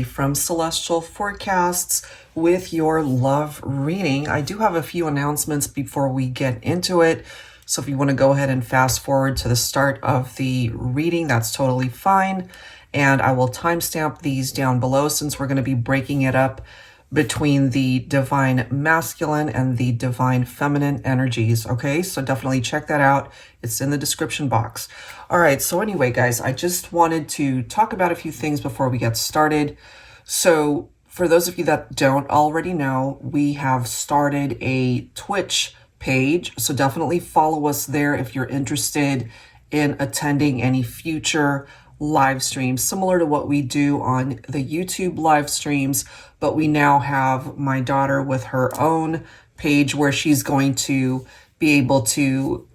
Carrie from Celestial Forecasts with your love reading. I do have a few announcements before we get into it. So if you want to go ahead and fast forward to the start of the reading, that's totally fine. And I will timestamp these down below since we're going to be breaking it up between the divine masculine and the divine feminine energies. Okay, so definitely check that out. It's in the description box. All right, so anyway, guys, I just wanted to talk about a few things before we get started. So for those of you that don't already know, we have started a Twitch page. So definitely follow us there if you're interested in attending any future live streams similar to what we do on the YouTube live streams, but we now have my daughter with her own page where she's going to be able to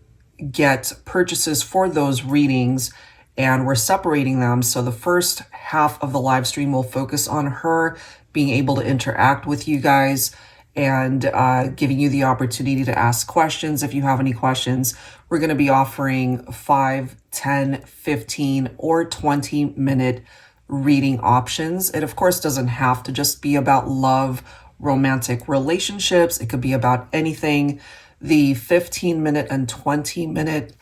get purchases for those readings, and we're separating them. So the first half of the live stream will focus on her being able to interact with you guys and giving you the opportunity to ask questions if you have any questions. We're going to be offering 5, 10, 15, or 20-minute reading options. It, of course, doesn't have to just be about love, romantic relationships. It could be about anything. The 15-minute and 20-minute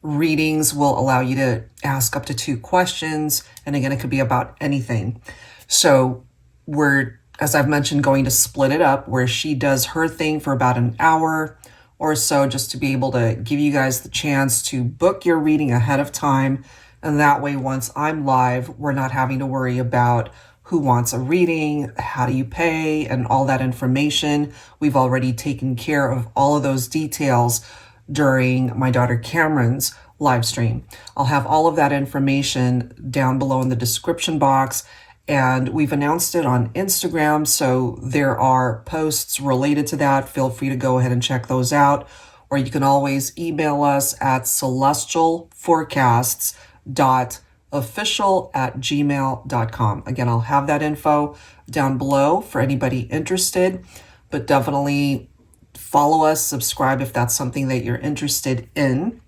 readings will allow you to ask up to 2 questions. And again, it could be about anything. So we're, as I've mentioned, going to split it up where she does her thing for about an hour or so, just to be able to give you guys the chance to book your reading ahead of time. And that way, once I'm live, we're not having to worry about who wants a reading, how do you pay, and all that information. We've already taken care of all of those details during my daughter Cameron's live stream. I'll have all of that information down below in the description box. And we've announced it on Instagram, so there are posts related to that. Feel free to go ahead and check those out. Or you can always email us at celestialforecasts.official@gmail.com. Again, I'll have that info down below for anybody interested, but definitely follow us, subscribe if that's something that you're interested in.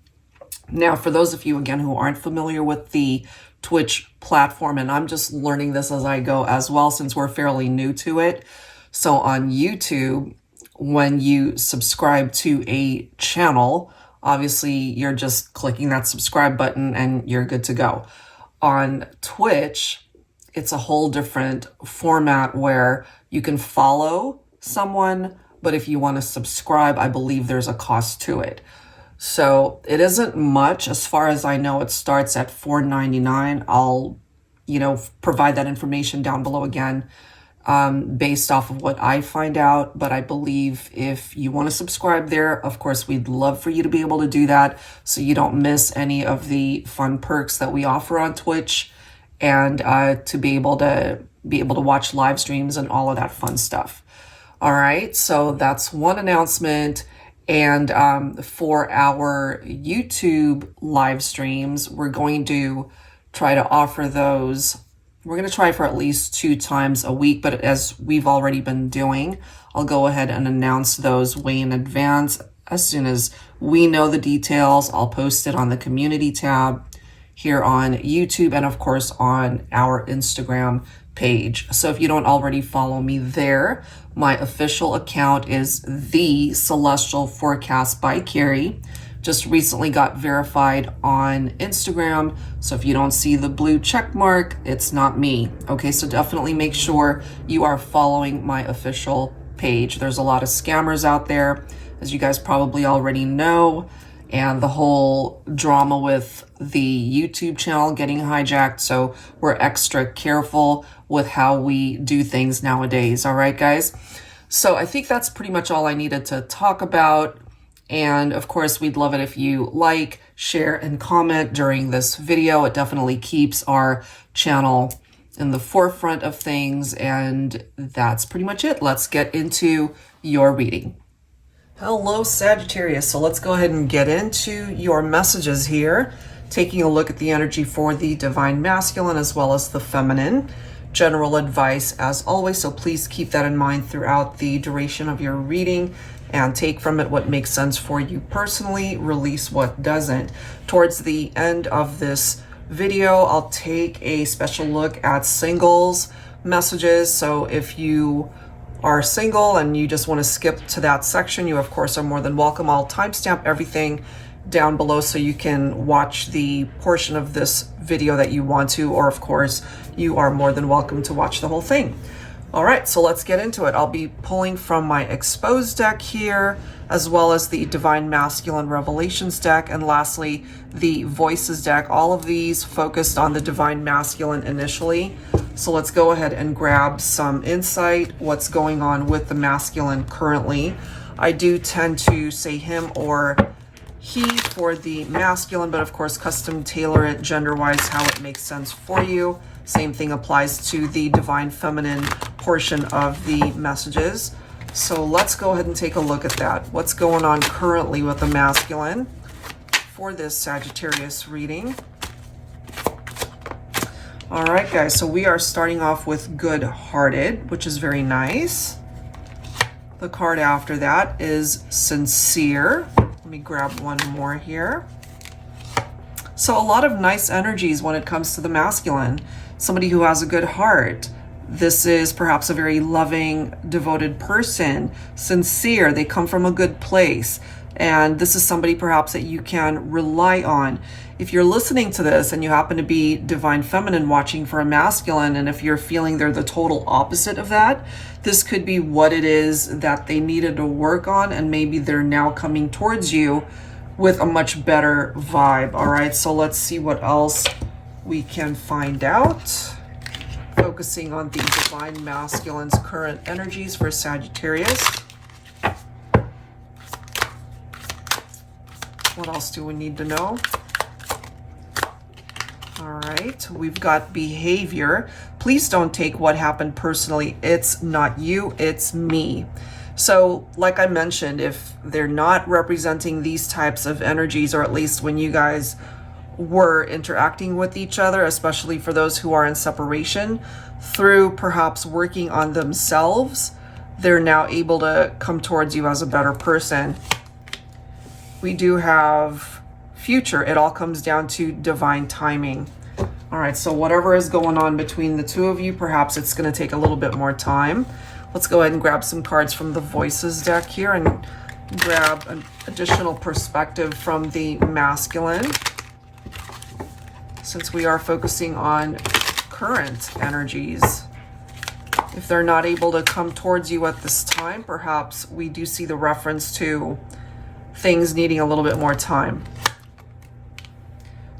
Now, for those of you, again, who aren't familiar with the Twitch platform, and I'm just learning this as I go as well, since we're fairly new to it. So on YouTube, when you subscribe to a channel, obviously you're just clicking that subscribe button and you're good to go. On Twitch, it's a whole different format where you can follow someone, but if you want to subscribe, I believe there's a cost to it. So it isn't much. As far as I know, it starts at $4.99. I'll, provide that information down below again, based off of what I find out. But I believe if you want to subscribe there, of course, we'd love for you to be able to do that so you don't miss any of the fun perks that we offer on Twitch, and to be able to watch live streams and all of that fun stuff. All right, so that's one announcement. And for our YouTube live streams, we're going to try to offer those. We're going to try for at least 2 times a week, but as we've already been doing, I'll go ahead and announce those way in advance. As soon as we know the details, I'll post it on the community tab here on YouTube and, of course, on our Instagram page. So if you don't already follow me there, my official account is The Celestial Forecast by Carrie. Just recently got verified on Instagram. So if you don't see the blue check mark, it's not me. Okay, so definitely make sure you are following my official page. There's a lot of scammers out there, as you guys probably already know. And the whole drama with the YouTube channel getting hijacked. So we're extra careful with how we do things nowadays. All right, guys. So I think that's pretty much all I needed to talk about. And of course, we'd love it if you like, share, and comment during this video. It definitely keeps our channel in the forefront of things. And that's pretty much it. Let's get into your reading. Hello, Sagittarius. So let's go ahead and get into your messages here, taking a look at the energy for the divine masculine as well as the feminine. General advice as always, so please keep that in mind throughout the duration of your reading and take from it what makes sense for you personally, release what doesn't. Towards the end of this video, I'll take a special look at singles messages. So if you are single and you just want to skip to that section, you of course are more than welcome. I'll timestamp everything down below so you can watch the portion of this video that you want to, or of course you are more than welcome to watch the whole thing. All right, so let's get into it. I'll be pulling from my exposed deck here, as well as the Divine Masculine Revelations deck, and lastly the Voices deck. All of these focused on the Divine Masculine initially. So let's go ahead and grab some insight, what's going on with the masculine currently. I do tend to say him or he for the masculine, but of course custom tailor it gender-wise how it makes sense for you. Same thing applies to the Divine Feminine portion of the messages. So let's go ahead and take a look at that. What's going on currently with the masculine for this Sagittarius reading? All right, guys, so we are starting off with good-hearted, which is very nice. The card after that is sincere. Let me grab one more here. So a lot of nice energies when it comes to the masculine. Somebody who has a good heart. This is perhaps a very loving, devoted person. Sincere, they come from a good place. And this is somebody perhaps that you can rely on. If you're listening to this and you happen to be Divine Feminine watching for a masculine, and if you're feeling they're the total opposite of that, this could be what it is that they needed to work on, and maybe they're now coming towards you with a much better vibe. All right, so let's see what else we can find out. Focusing on the Divine Masculine's current energies for Sagittarius. What else do we need to know? All right, we've got behavior. Please don't take what happened personally. It's not you, it's me. So like I mentioned, if they're not representing these types of energies, or at least when you guys were interacting with each other, especially for those who are in separation, through perhaps working on themselves, they're now able to come towards you as a better person. We do have future. It all comes down to divine timing. All right, so whatever is going on between the two of you, perhaps it's going to take a little bit more time. Let's go ahead and grab some cards from the Voices deck here and grab an additional perspective from the masculine, since we are focusing on current energies. If they're not able to come towards you at this time, perhaps we do see the reference to things needing a little bit more time.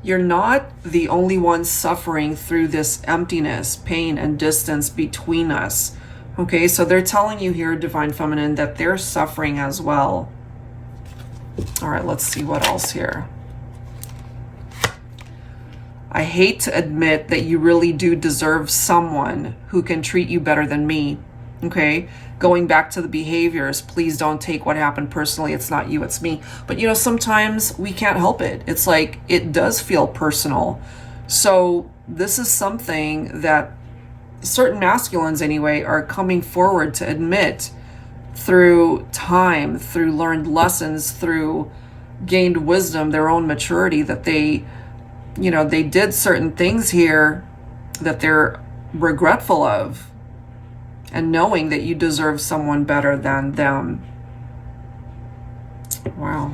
You're not the only one suffering through this emptiness, pain, and distance between us. Okay, so they're telling you here, Divine Feminine, that they're suffering as well. All right, let's see what else here. I hate to admit that you really do deserve someone who can treat you better than me. Okay, going back to the behaviors, please don't take what happened personally. It's not you, it's me. But you know, sometimes we can't help it. It's like, it does feel personal. So this is something that certain masculines anyway are coming forward to admit through time, through learned lessons, through gained wisdom, their own maturity, that they, you know, they did certain things here that they're regretful of, and knowing that you deserve someone better than them. Wow.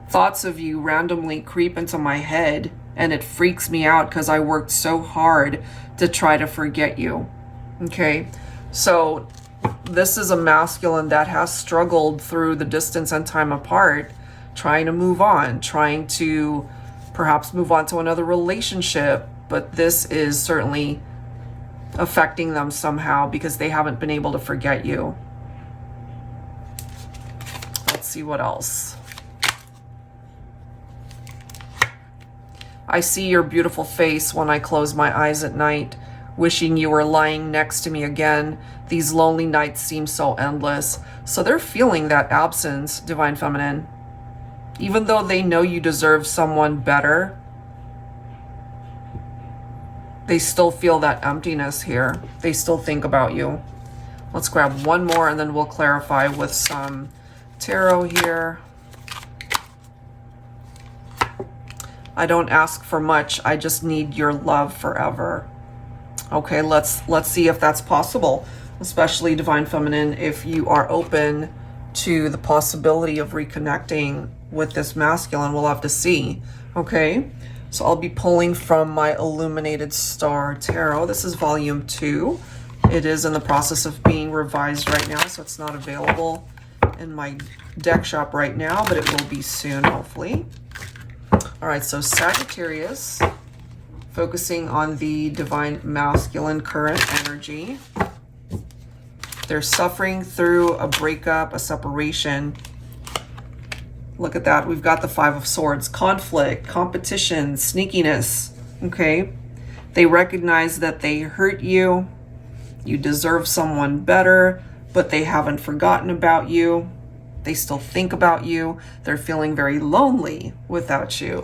Thoughts of you randomly creep into my head, and it freaks me out because I worked so hard to try to forget you. Okay, so this is a masculine that has struggled through the distance and time apart, trying to move on, trying to perhaps move on to another relationship, but this is certainly affecting them somehow because they haven't been able to forget you. Let's see what else. I see your beautiful face when I close my eyes at night, wishing you were lying next to me again. These lonely nights seem so endless. So they're feeling that absence, Divine Feminine. Even though they know you deserve someone better, they still feel that emptiness here. They still think about you. Let's grab one more and then we'll clarify with some tarot here. I don't ask for much. I just need your love forever. Okay, let's see if that's possible, especially Divine Feminine, if you are open to the possibility of reconnecting with this masculine. We'll have to see. Okay, so I'll be pulling from my Illuminated Star Tarot. This is volume 2. It is in the process of being revised right now, so it's not available in my deck shop right now, but it will be soon, hopefully. All right, so Sagittarius, focusing on the divine masculine current energy. They're suffering through a breakup, a separation. Look at that. We've got the Five of Swords. Conflict, competition, sneakiness. Okay. They recognize that they hurt you. You deserve someone better, but they haven't forgotten about you. They still think about you. They're feeling very lonely without you.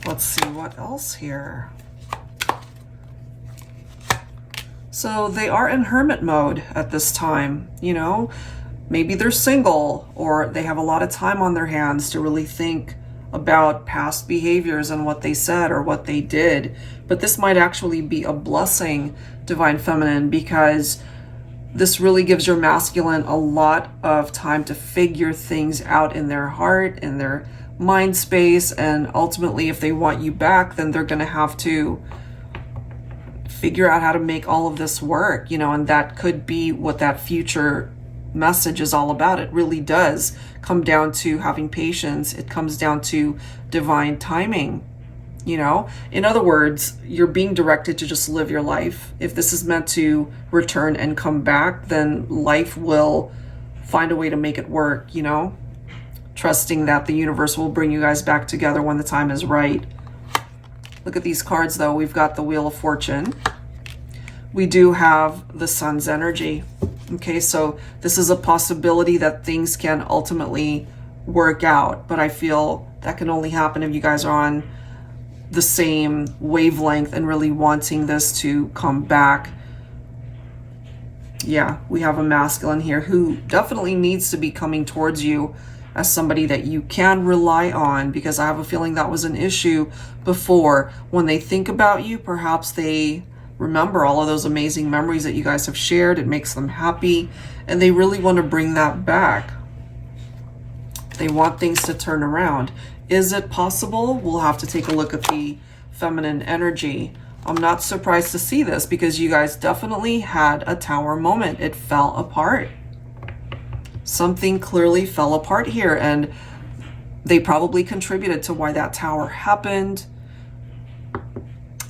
Let's see what else here. So they are in hermit mode at this time, you know. Maybe they're single, or they have a lot of time on their hands to really think about past behaviors and what they said or what they did. But this might actually be a blessing, Divine Feminine, because this really gives your masculine a lot of time to figure things out in their heart, in their mind space, and ultimately if they want you back, then they're going to have to figure out how to make all of this work, you know, and that could be what that future message is all about. It really does come down to having patience. It comes down to divine timing, you know. In other words, you're being directed to just live your life. If this is meant to return and come back, then life will find a way to make it work, you know, trusting that the universe will bring you guys back together when the time is right. Look at these cards though. We've got the Wheel of Fortune. We do have the Sun's energy. Okay, so this is a possibility that things can ultimately work out, but I feel that can only happen if you guys are on the same wavelength and really wanting this to come back. Yeah, we have a masculine here who definitely needs to be coming towards you as somebody that you can rely on, because I have a feeling that was an issue before. When they think about you, perhaps they remember all of those amazing memories that you guys have shared. It makes them happy, and they really want to bring that back. They want things to turn around. Is it possible? We'll have to take a look at the feminine energy. I'm not surprised to see this because you guys definitely had a tower moment. It fell apart. Something clearly fell apart here, and they probably contributed to why that tower happened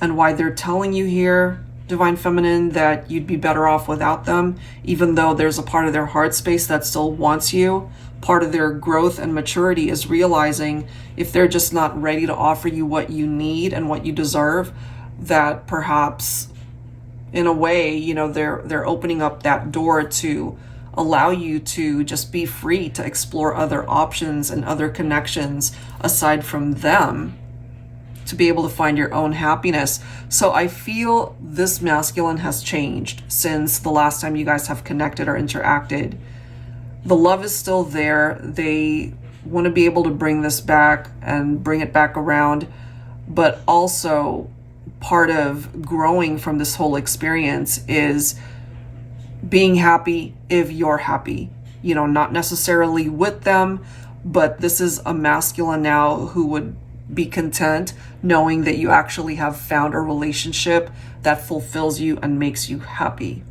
and why they're telling you here, Divine Feminine, that you'd be better off without them, even though there's a part of their heart space that still wants you. Part of their growth and maturity is realizing if they're just not ready to offer you what you need and what you deserve, that perhaps in a way, you know, they're opening up that door to allow you to just be free to explore other options and other connections aside from them, to be able to find your own happiness. So I feel this masculine has changed since the last time you guys have connected or interacted. The love is still there. They want to be able to bring this back and bring it back around, but also part of growing from this whole experience is being happy if you're happy, you know, not necessarily with them, but this is a masculine now who would be content knowing that you actually have found a relationship that fulfills you and makes you happy.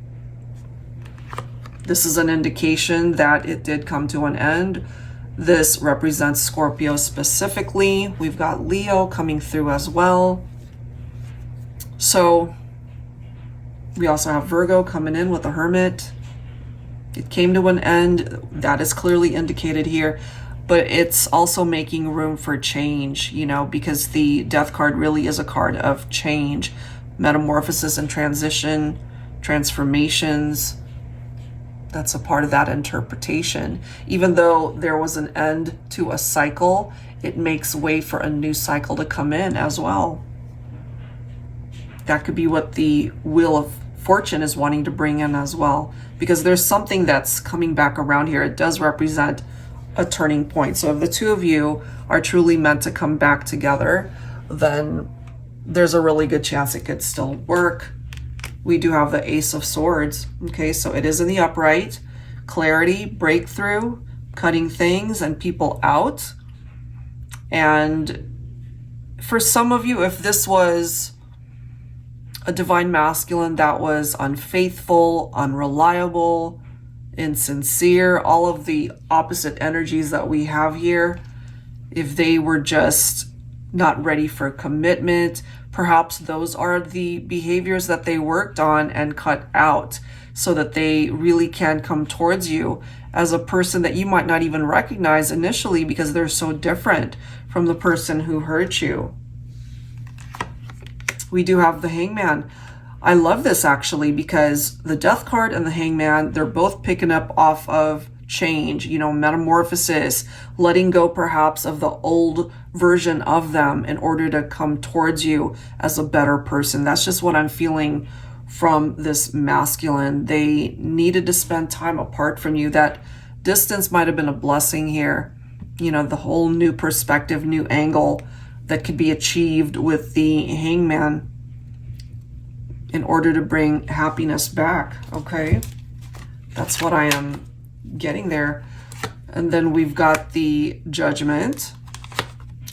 This is an indication that it did come to an end. This represents Scorpio specifically. We've got Leo coming through as well. So we also have Virgo coming in with the Hermit. It came to an end. That is clearly indicated here. But it's also making room for change, you know, because the Death card really is a card of change, metamorphosis and transition, transformations. That's a part of that interpretation. Even though there was an end to a cycle, it makes way for a new cycle to come in as well. That could be what the Wheel of Fortune is wanting to bring in as well, because there's something that's coming back around here. It does represent a turning point. So if the two of you are truly meant to come back together, then there's a really good chance it could still work. We do have the Ace of Swords. Okay, so it is in the upright. Clarity, breakthrough, cutting things and people out. And for some of you, if this was a divine masculine that was unfaithful, unreliable, insincere, all of the opposite energies that we have here, if they were just not ready for commitment, perhaps those are the behaviors that they worked on and cut out so that they really can come towards you as a person that you might not even recognize initially because they're so different from the person who hurt you. We do have the Hangman. I love this actually because the Death card and the Hangman, they're both picking up off of change, you know, metamorphosis, letting go perhaps of the old version of them in order to come towards you as a better person. That's just what I'm feeling from this masculine. They needed to spend time apart from you. That distance might have been a blessing here. You know, the whole new perspective, new angle that could be achieved with the Hangman in order to bring happiness back. Okay, that's what I am getting there. And then we've got the Judgment.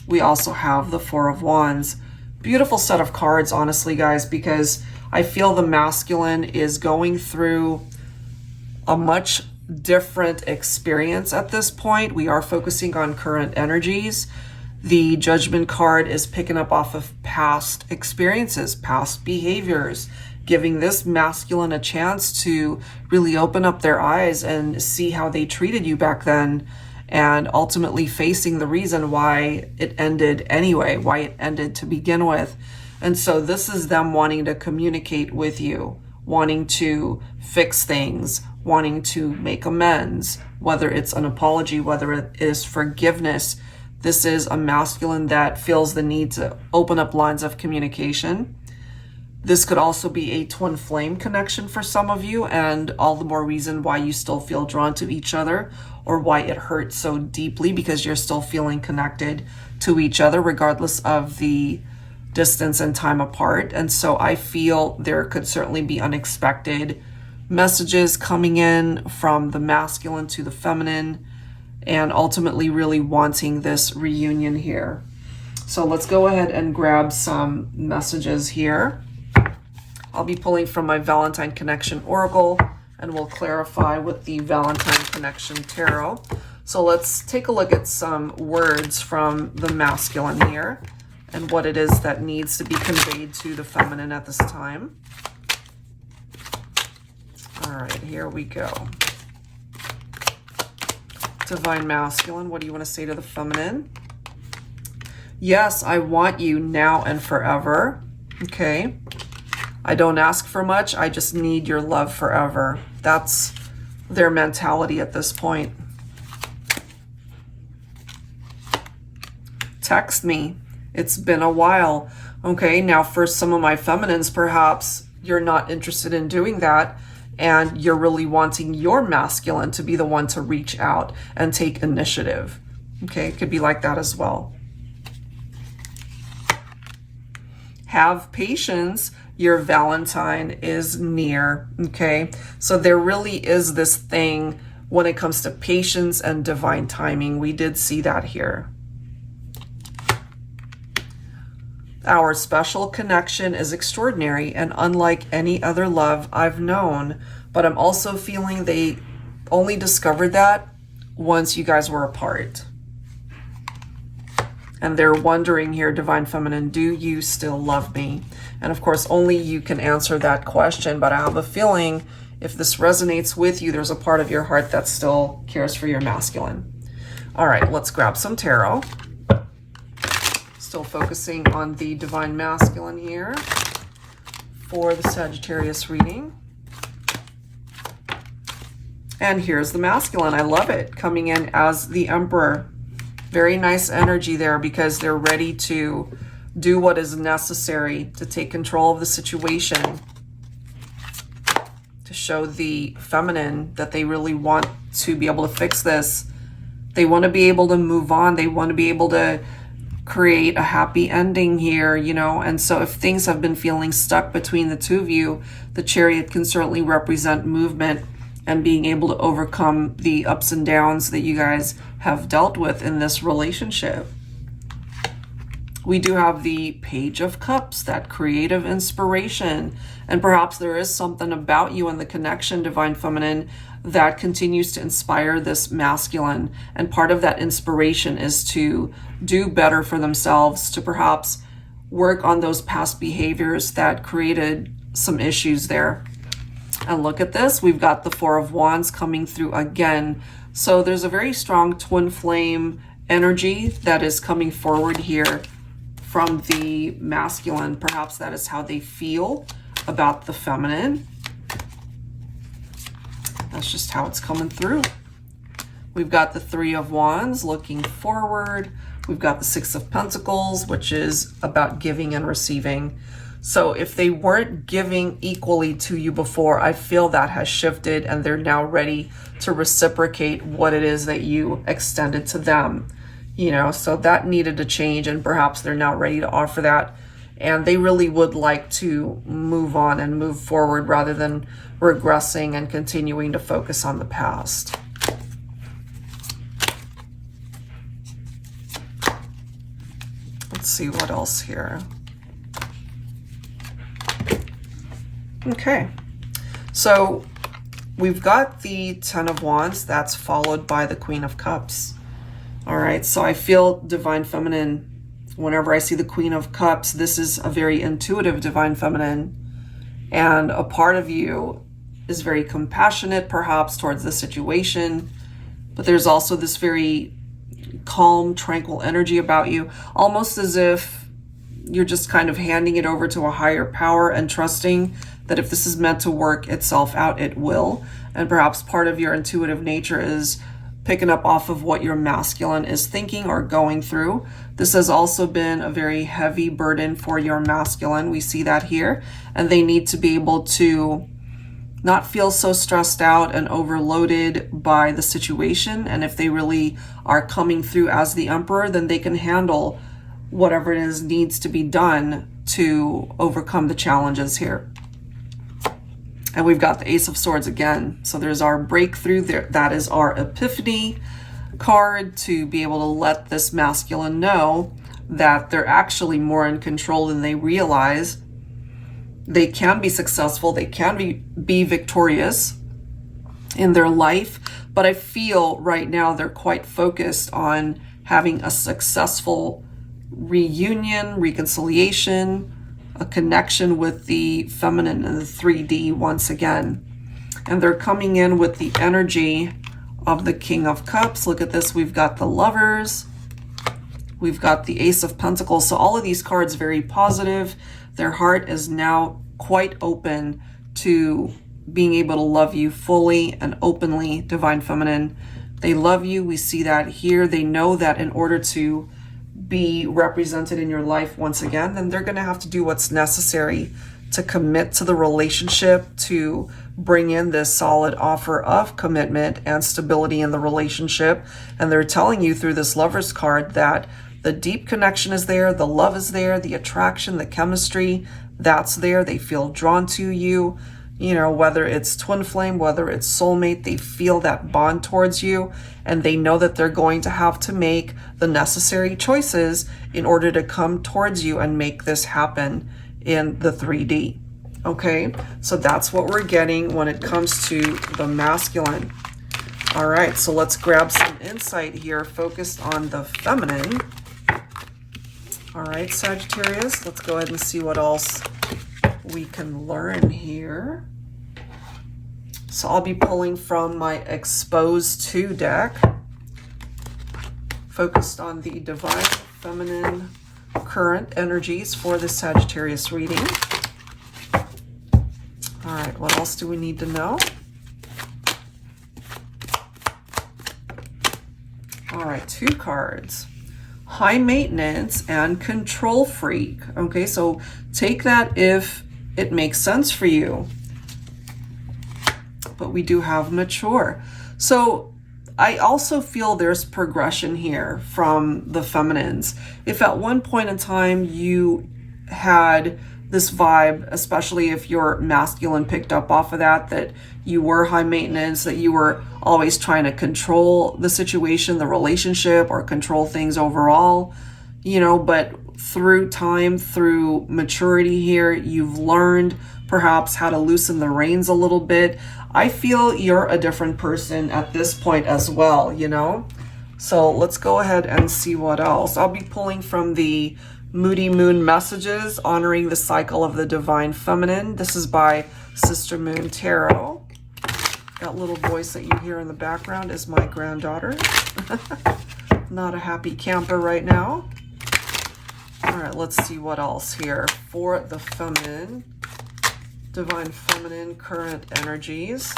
We also have the Four of Wands. Beautiful set of cards, honestly, guys, because I feel the masculine is going through a much different experience at this point. We are focusing on current energies. The Judgment card is picking up off of past experiences, past behaviors, giving this masculine a chance to really open up their eyes and see how they treated you back then, and ultimately facing the reason why it ended anyway, why it ended to begin with. And so this is them wanting to communicate with you, wanting to fix things, wanting to make amends, whether it's an apology, whether it is forgiveness. This is a masculine that feels the need to open up lines of communication. This could also be a twin flame connection for some of you, and all the more reason why you still feel drawn to each other, or why it hurts so deeply, because you're still feeling connected to each other regardless of the distance and time apart. And so I feel there could certainly be unexpected messages coming in from the masculine to the feminine, and ultimately really wanting this reunion here. So let's go ahead and grab some messages here. I'll be pulling from my Valentine Connection Oracle, and we'll clarify with the Valentine Connection Tarot. So let's take a look at some words from the masculine here and what it is that needs to be conveyed to the feminine at this time. All right, here we go. Divine Masculine, what do you want to say to the feminine? Yes, I want you now and forever. Okay. I don't ask for much. I just need your love forever. That's their mentality at this point. Text me. It's been a while. Okay, now for some of my feminines, perhaps you're not interested in doing that, and you're really wanting your masculine to be the one to reach out and take initiative. Okay, it could be like that as well. Have patience. Your Valentine is near. Okay, so there really is this thing when it comes to patience and divine timing. We did see that here. Our special connection is extraordinary and unlike any other love I've known, but I'm also feeling they only discovered that once you guys were apart. And they're wondering here, Divine Feminine, do you still love me? And of course, only you can answer that question, but I have a feeling if this resonates with you, there's a part of your heart that still cares for your masculine. All right, let's grab some tarot. Still focusing on the Divine Masculine here for the Sagittarius reading. And here's the masculine. I love it, coming in as the Emperor. Very nice energy there because they're ready to do what is necessary to take control of the situation, to show the feminine that they really want to be able to fix this. They want to be able to move on. They want to be able to create a happy ending here, you know. And so if things have been feeling stuck between the two of you, the Chariot can certainly represent movement and being able to overcome the ups and downs that you guys have dealt with in this relationship. We do have the Page of Cups, that creative inspiration. And perhaps there is something about you and the connection, Divine Feminine, that continues to inspire this masculine. And part of that inspiration is to do better for themselves, to perhaps work on those past behaviors that created some issues there. And look at this, we've got the Four of Wands coming through again. So there's a very strong twin flame energy that is coming forward here from the masculine. Perhaps that is how they feel about the feminine. That's just how it's coming through. We've got the Three of Wands looking forward. We've got the Six of Pentacles, which is about giving and receiving. So if they weren't giving equally to you before, I feel that has shifted and they're now ready to reciprocate what it is that you extended to them. You know, so that needed to change, and perhaps they're now ready to offer that. And they really would like to move on and move forward rather than regressing and continuing to focus on the past. Let's see what else here. Okay, so we've got the Ten of Wands, that's followed by the Queen of Cups. All right, so I feel, Divine Feminine, whenever I see the Queen of Cups, this is a very intuitive Divine Feminine, and a part of you is very compassionate perhaps towards the situation, but there's also this very calm, tranquil energy about you, almost as if you're just kind of handing it over to a higher power and trusting that if this is meant to work itself out, it will. And perhaps part of your intuitive nature is picking up off of what your masculine is thinking or going through. This has also been a very heavy burden for your masculine. We see that here. And they need to be able to not feel so stressed out and overloaded by the situation. And if they really are coming through as the Emperor, then they can handle whatever it is needs to be done to overcome the challenges here. And we've got the Ace of Swords again. So there's our breakthrough there. That is our epiphany card, to be able to let this masculine know that they're actually more in control than they realize. They can be successful. They can be victorious in their life. But I feel right now they're quite focused on having a successful reunion, reconciliation, a connection with the feminine and the 3D once again. And they're coming in with the energy of the King of Cups. Look at this. We've got the Lovers. We've got the Ace of Pentacles. So all of these cards very positive. Their heart is now quite open to being able to love you fully and openly, Divine Feminine. They love you. We see that here. They know that in order to be represented in your life once again, then they're going to have to do what's necessary to commit to the relationship, to bring in this solid offer of commitment and stability in the relationship. And they're telling you through this Lovers card that the deep connection is there, the love is there, the attraction, the chemistry, that's there. They feel drawn to you. You know, whether it's twin flame, whether it's soulmate, they feel that bond towards you, and they know that they're going to have to make the necessary choices in order to come towards you and make this happen in the 3D. Okay, so that's what we're getting when it comes to the masculine. All right, so let's grab some insight here focused on the feminine. All right, Sagittarius, let's go ahead and see what else we can learn here. So I'll be pulling from my Exposed 2 deck, focused on the Divine Feminine current energies for the Sagittarius reading. All right, what else do we need to know? All right, 2 cards. High maintenance and control freak. Okay, so take that if it makes sense for you. But we do have mature. So I also feel there's progression here from the feminines. If at one point in time you had this vibe, especially if your masculine picked up off of that, that you were high maintenance, that you were always trying to control the situation, the relationship, or control things overall, you know, but through time, through maturity here, you've learned perhaps how to loosen the reins a little bit. I feel you're a different person at this point as well, you know? So let's go ahead and see what else. I'll be pulling from the Moody Moon Messages, Honoring the Cycle of the Divine Feminine. This is by Sister Moon Tarot. That little voice that you hear in the background is my granddaughter. Not a happy camper right now. All right, let's see what else here for the feminine. Divine Feminine, current energies.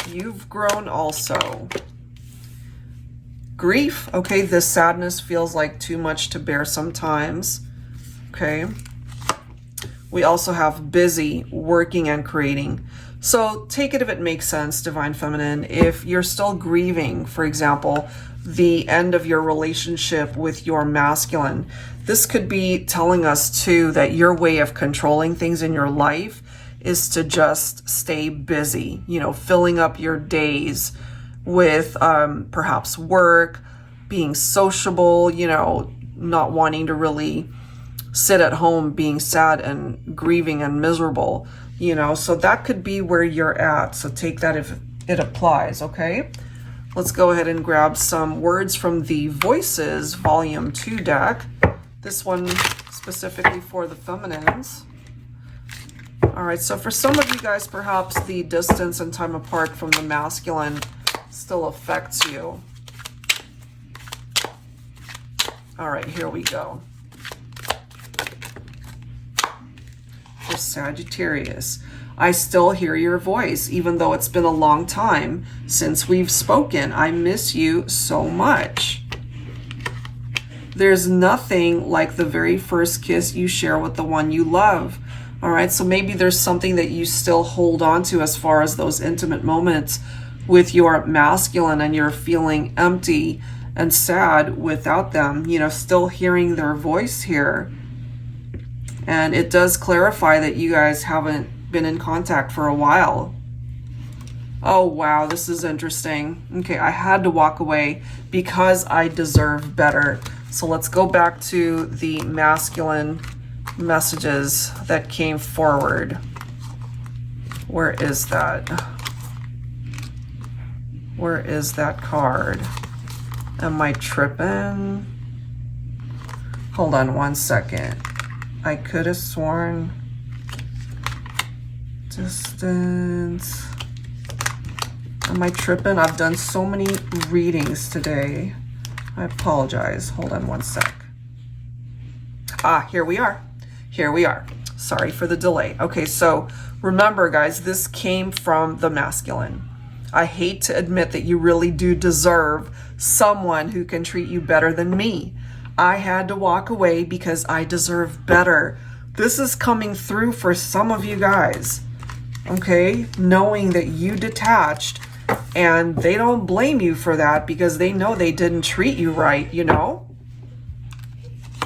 You've grown also. Grief. Okay, this sadness feels like too much to bear sometimes. Okay. We also have busy, working and creating. So take it if it makes sense, Divine Feminine. If you're still grieving, for example, the end of your relationship with your masculine, this could be telling us too that your way of controlling things in your life is to just stay busy, you know, filling up your days with perhaps work, being sociable, you know, not wanting to really sit at home being sad and grieving and miserable, you know. So that could be where you're at. So take that if it applies, okay? Let's go ahead and grab some words from the Voices Volume 2 deck. This one specifically for the feminines. All right, so for some of you guys, perhaps the distance and time apart from the masculine still affects you. All right, here we go. For Sagittarius, I still hear your voice, even though it's been a long time since we've spoken. I miss you so much. There's nothing like the very first kiss you share with the one you love. All right, so maybe there's something that you still hold on to as far as those intimate moments with your masculine, and you're feeling empty and sad without them, you know, still hearing their voice here. And it does clarify that you guys haven't been in contact for a while. Oh, wow, this is interesting. Okay, I had to walk away because I deserve better. So let's go back to the masculine messages that came forward. Where is that? Where is that card? Am I tripping? Hold on one second. I could have sworn distance. Am I tripping? I've done so many readings today. I apologize. Hold on one sec. Ah, here we are. Here we are. Sorry for the delay. Okay, so remember, guys, this came from the masculine. I hate to admit that you really do deserve someone who can treat you better than me. I had to walk away because I deserve better. This is coming through for some of you guys, okay? Knowing that you detached, and they don't blame you for that because they know they didn't treat you right, you know?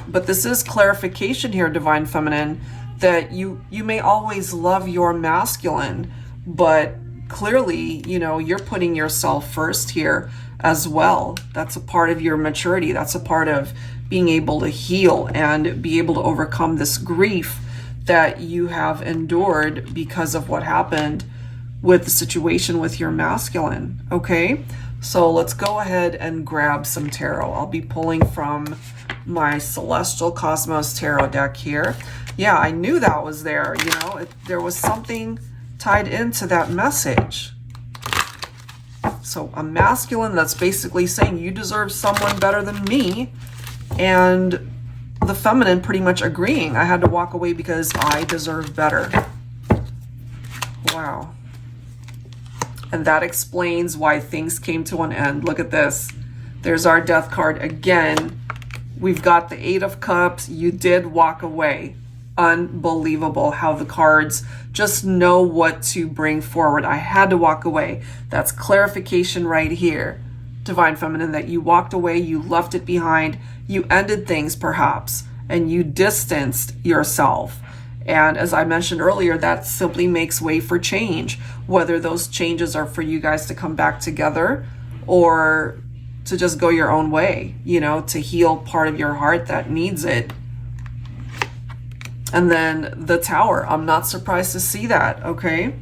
But this is clarification here, Divine Feminine, that you may always love your masculine, but clearly, you know, you're putting yourself first here as well. That's a part of your maturity. That's a part of being able to heal and be able to overcome this grief that you have endured because of what happened with the situation with your masculine. Okay, so let's go ahead and grab some tarot. I'll be pulling from my Celestial Cosmos Tarot deck here. Yeah, I knew that was there. You know, there was something tied into that message. So a masculine that's basically saying you deserve someone better than me, and the feminine pretty much agreeing. I had to walk away because I deserve better. Wow. And that explains why things came to an end. Look at this. There's our death card again. We've got the 8 of Cups. You did walk away. unbelievable how the cards just know what to bring forward. I had to walk away. That's clarification right here, Divine Feminine, that you walked away, you left it behind, you ended things perhaps, and you distanced yourself. And as I mentioned earlier, that simply makes way for change, whether those changes are for you guys to come back together or to just go your own way, you know, to heal part of your heart that needs it. And then the Tower, I'm not surprised to see that, okay?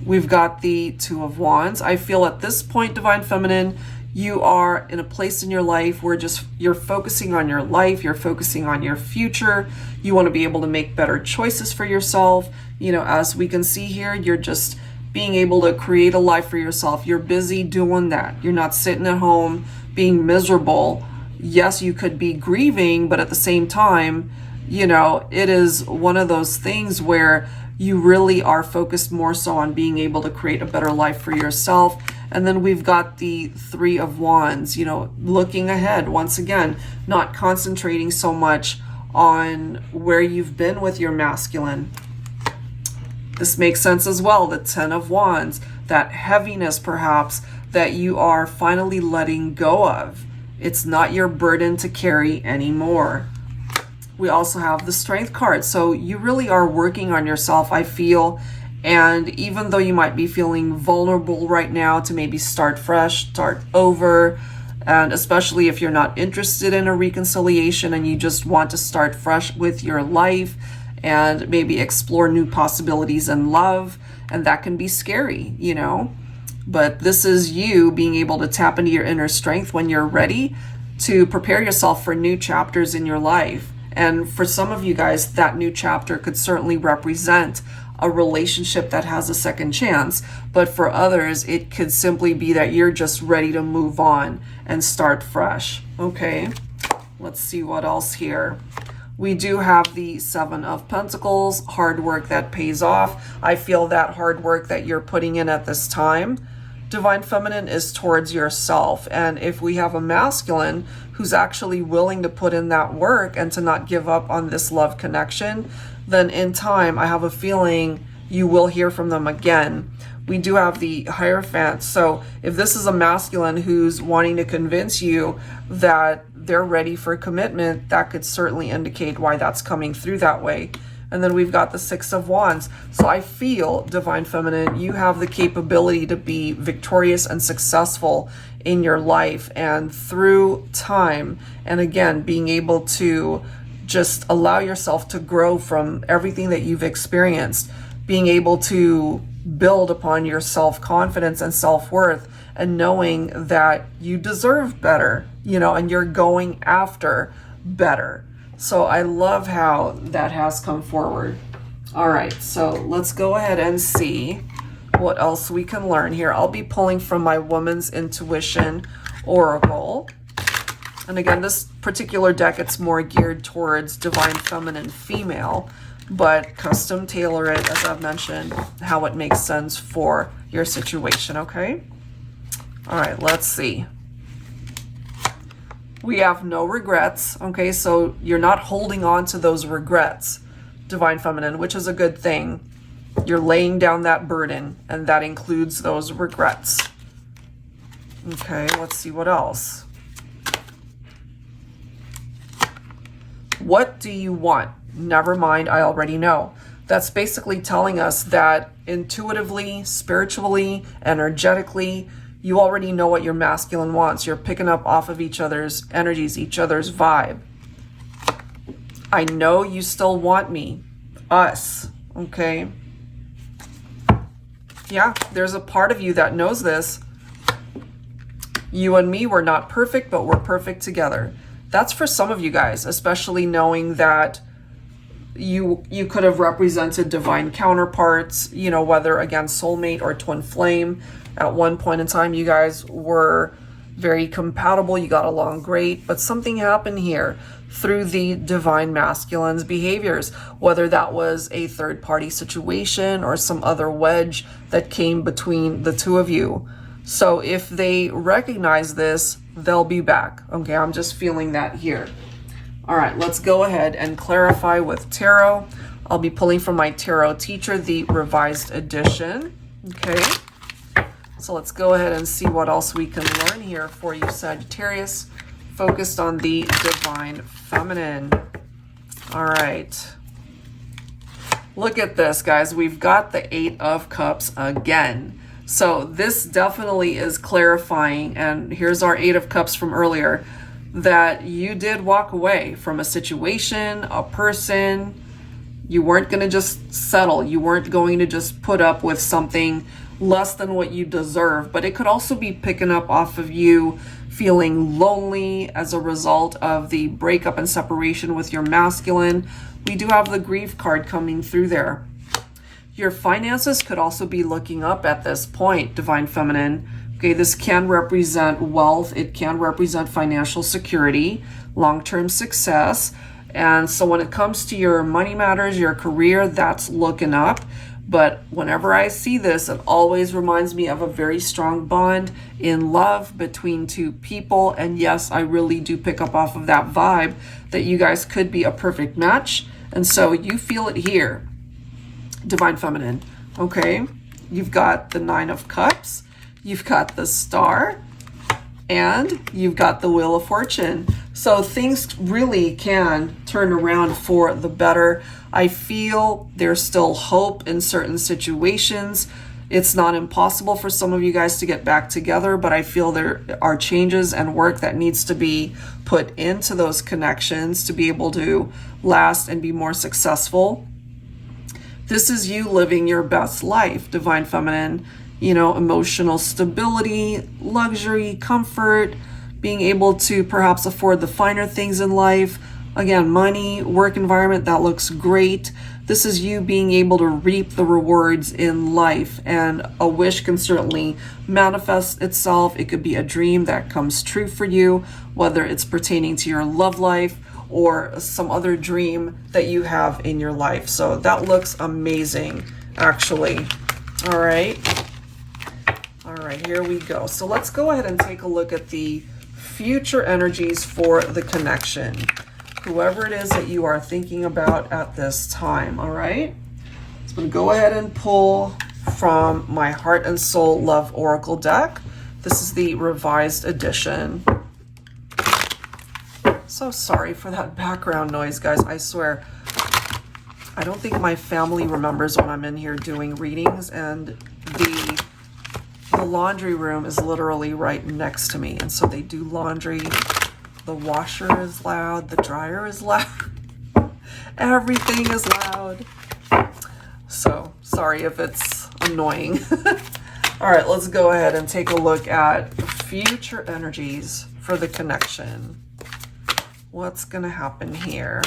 We've got the Two of Wands. I feel at this point, Divine Feminine, you are in a place in your life where you're focusing on your life, you're focusing on your future. You want to be able to make better choices for yourself. You know, as we can see here, you're just being able to create a life for yourself. You're busy doing that. You're not sitting at home being miserable. Yes, you could be grieving, but at the same time, you know, it is one of those things where you really are focused more so on being able to create a better life for yourself. And then we've got the Three of Wands, you know, looking ahead once again, not concentrating so much on where you've been with your masculine. This makes sense as well. The Ten of Wands, that heaviness perhaps that you are finally letting go of. It's not your burden to carry anymore. We also have the Strength card. So you really are working on yourself, I feel. And even though you might be feeling vulnerable right now to maybe start fresh, start over, and especially if you're not interested in a reconciliation and you just want to start fresh with your life and maybe explore new possibilities in love, and that can be scary, you know. But this is you being able to tap into your inner strength when you're ready to prepare yourself for new chapters in your life. And for some of you guys, that new chapter could certainly represent a relationship that has a second chance. But for others, it could simply be that you're just ready to move on and start fresh. Okay, let's see what else here. We do have the Seven of Pentacles, hard work that pays off. I feel that hard work that you're putting in at this time, Divine Feminine, is towards yourself. And if we have a masculine who's actually willing to put in that work and to not give up on this love connection, then in time, I have a feeling you will hear from them again. We do have the Hierophant. So if this is a masculine who's wanting to convince you that they're ready for commitment, that could certainly indicate why that's coming through that way. And then we've got the Six of Wands. So I feel, Divine Feminine, you have the capability to be victorious and successful in your life and through time. And again, being able to just allow yourself to grow from everything that you've experienced, being able to build upon your self-confidence and self-worth, and knowing that you deserve better, you know, and you're going after better. So I love how that has come forward. All right, so let's go ahead and see what else we can learn here. I'll be pulling from my Woman's Intuition Oracle. And again, this particular deck, it's more geared towards Divine Feminine female, but custom tailor it, as I've mentioned, how it makes sense for your situation, okay? All right, let's see. We have no regrets, okay? So you're not holding on to those regrets, Divine Feminine, which is a good thing. You're laying down that burden, and that includes those regrets. Okay, let's see what else. What do you want? Never mind, I already know. That's basically telling us that intuitively, spiritually, energetically, you already know what your masculine wants. You're picking up off of each other's energies, each other's vibe. I know you still want me. Us, okay? Yeah, there's a part of you that knows this. You and me, we're not perfect, but we're perfect together. That's for some of you guys, especially knowing that you could have represented divine counterparts, you know, whether again soulmate or twin flame. At one point in time, you guys were very compatible, you got along great, but something happened here through the divine masculine's behaviors, whether that was a third-party situation or some other wedge that came between the two of you. So if they recognize this, they'll be back. Okay, I'm just feeling that here. All right, let's go ahead and clarify with tarot. I'll be pulling from my Tarot Teacher, the revised edition. Okay, so let's go ahead and see what else we can learn here for you, Sagittarius, focused on the Divine Feminine. All right. Look at this, guys. We've got the Eight of Cups again. So this definitely is clarifying, and here's our Eight of Cups from earlier, that you did walk away from a situation, a person. You weren't going to just settle. You weren't going to just put up with something less than what you deserve. But it could also be picking up off of you feeling lonely as a result of the breakup and separation with your masculine. We do have the Grief card coming through there. Your finances could also be looking up at this point, Divine Feminine. Okay, this can represent wealth. It can represent financial security, long-term success. And so when it comes to your money matters, your career, that's looking up. But whenever I see this, it always reminds me of a very strong bond in love between two people. And yes, I really do pick up off of that vibe that you guys could be a perfect match. And so you feel it here, Divine Feminine. Okay, you've got the Nine of Cups, you've got the Star, and you've got the Wheel of Fortune. So things really can turn around for the better. I feel there's still hope in certain situations. It's not impossible for some of you guys to get back together, but I feel there are changes and work that needs to be put into those connections to be able to last and be more successful. This is you living your best life, Divine Feminine. You know, emotional stability, luxury, comfort, being able to perhaps afford the finer things in life. Again, money, work environment, that looks great. This is you being able to reap the rewards in life, and a wish can certainly manifest itself. It could be a dream that comes true for you, whether it's pertaining to your love life or some other dream that you have in your life. So that looks amazing, actually. All right. All right, here we go. So let's go ahead and take a look at the future energies for the connection. Whoever it is that you are thinking about at this time, all right? So I'm going to go ahead and pull from my Heart and Soul Love Oracle deck. This is the revised edition. So sorry for that background noise, guys. I swear, I don't think my family remembers when I'm in here doing readings, and the laundry room is literally right next to me, and so they do laundry. The washer is loud, the dryer is loud, everything is loud. So sorry if it's annoying. All right, let's go ahead and take a look at future energies for the connection. What's gonna happen here?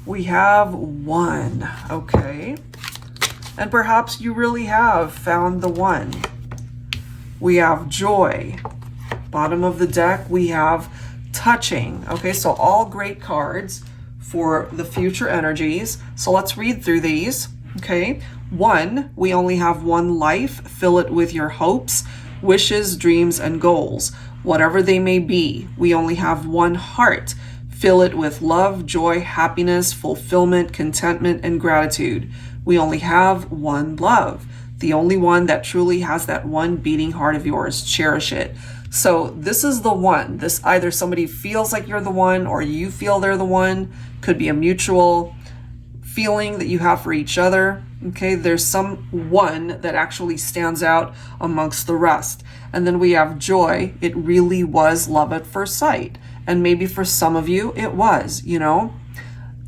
We have one, okay. And perhaps you really have found the one. We have joy. Bottom of the deck, we have touching. Okay, so all great cards for the future energies. So let's read through these. Okay, one, we only have one life. Fill it with your hopes, wishes, dreams, and goals, whatever they may be. We only have one heart. Fill it with love, joy, happiness, fulfillment, contentment, and gratitude. We only have one love, the only one that truly has that one beating heart of yours. Cherish it. So this is the one. This either somebody feels like you're the one or you feel they're the one. Could be a mutual feeling that you have for each other. Okay, there's some one that actually stands out amongst the rest. And then we have joy. It really was love at first sight. And maybe for some of you, it was, you know.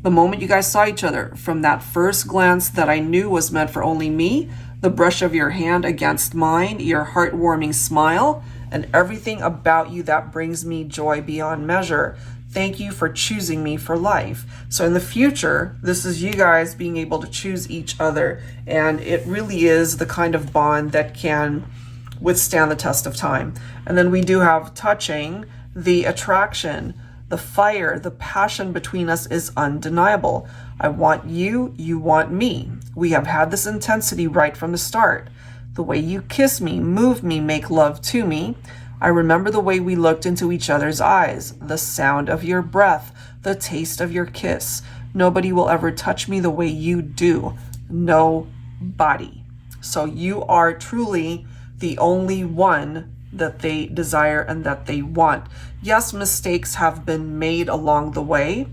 The moment you guys saw each other, from that first glance that I knew was meant for only me, the brush of your hand against mine, your heartwarming smile, and everything about you that brings me joy beyond measure. Thank you for choosing me for life. So in the future, this is you guys being able to choose each other, and it really is the kind of bond that can withstand the test of time. And then we do have touching, the attraction, the fire, the passion between us is undeniable. I want you, you want me. We have had this intensity right from the start. The way you kiss me, move me, make love to me. I remember the way we looked into each other's eyes, the sound of your breath, the taste of your kiss. Nobody will ever touch me the way you do. Nobody. So you are truly the only one that they desire and that they want. Yes, mistakes have been made along the way,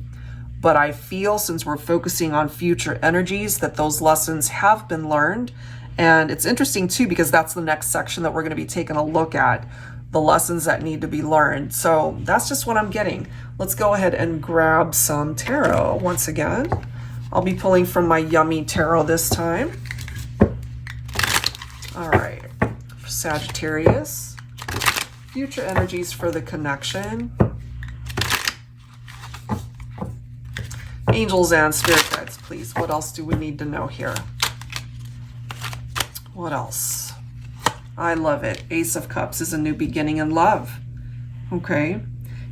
but I feel since we're focusing on future energies that those lessons have been learned. And it's interesting too, because that's the next section that we're going to be taking a look at, the lessons that need to be learned. So that's just what I'm getting. Let's go ahead and grab some tarot once again. I'll be pulling from my Yummy Tarot this time. All right, Sagittarius, future energies for the connection. Angels and spirit guides, please. What else do we need to know here? What else? I love it. Ace of Cups is a new beginning in love. Okay.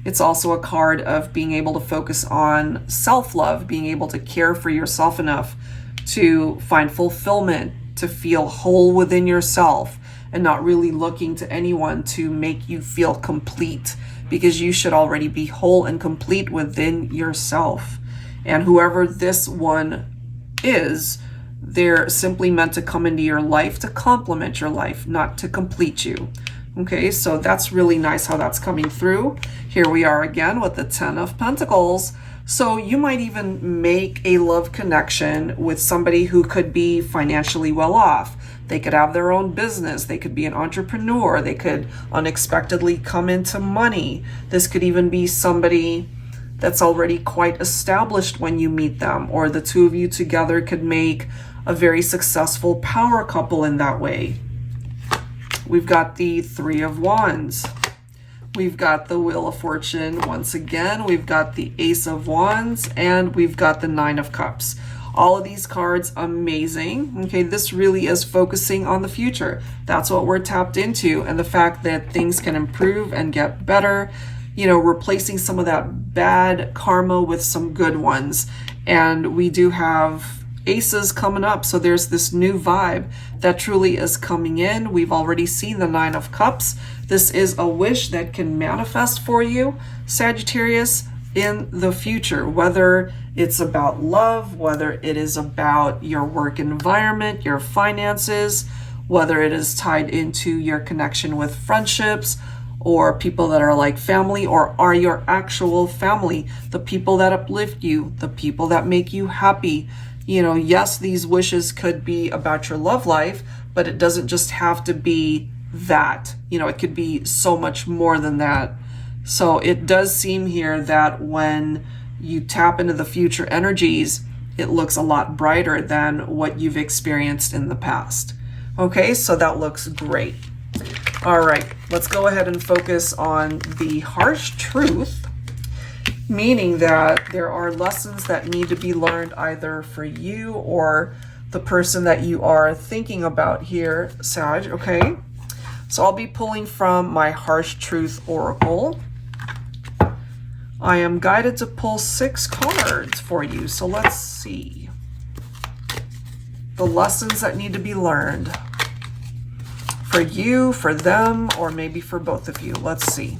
It's also a card of being able to focus on self-love, being able to care for yourself enough to find fulfillment, to feel whole within yourself, and not really looking to anyone to make you feel complete, because you should already be whole and complete within yourself. And whoever this one is, they're simply meant to come into your life to complement your life, not to complete you. Okay, so that's really nice how that's coming through. Here we are again with the 10 of Pentacles. So you might even make a love connection with somebody who could be financially well off. They could have their own business. They could be an entrepreneur. They could unexpectedly come into money. This could even be somebody that's already quite established when you meet them, or the two of you together could make a very successful power couple in that way. We've got the Three of Wands. We've got the Wheel of Fortune once again. We've got the Ace of Wands, and we've got the Nine of Cups. All of these cards, amazing. Okay, this really is focusing on the future. That's what we're tapped into, and the fact that things can improve and get better, you know, replacing some of that bad karma with some good ones. And we do have aces coming up, so there's this new vibe that truly is coming in. We've already seen the Nine of Cups. This is a wish that can manifest for you, Sagittarius, in the future, whether it's about love, whether it is about your work environment, your finances, whether it is tied into your connection with friendships or people that are like family, or are your actual family, the people that uplift you, the people that make you happy. You know, yes, these wishes could be about your love life, but it doesn't just have to be that. You know, it could be so much more than that. So it does seem here that when you tap into the future energies, it looks a lot brighter than what you've experienced in the past. Okay, so that looks great. All right, let's go ahead and focus on the harsh truth, meaning that there are lessons that need to be learned either for you or the person that you are thinking about here, Sag, okay? So I'll be pulling from my Harsh Truth Oracle. I am guided to pull 6 cards for you, so let's see. The lessons that need to be learned. For you, for them, or maybe for both of you. Let's see.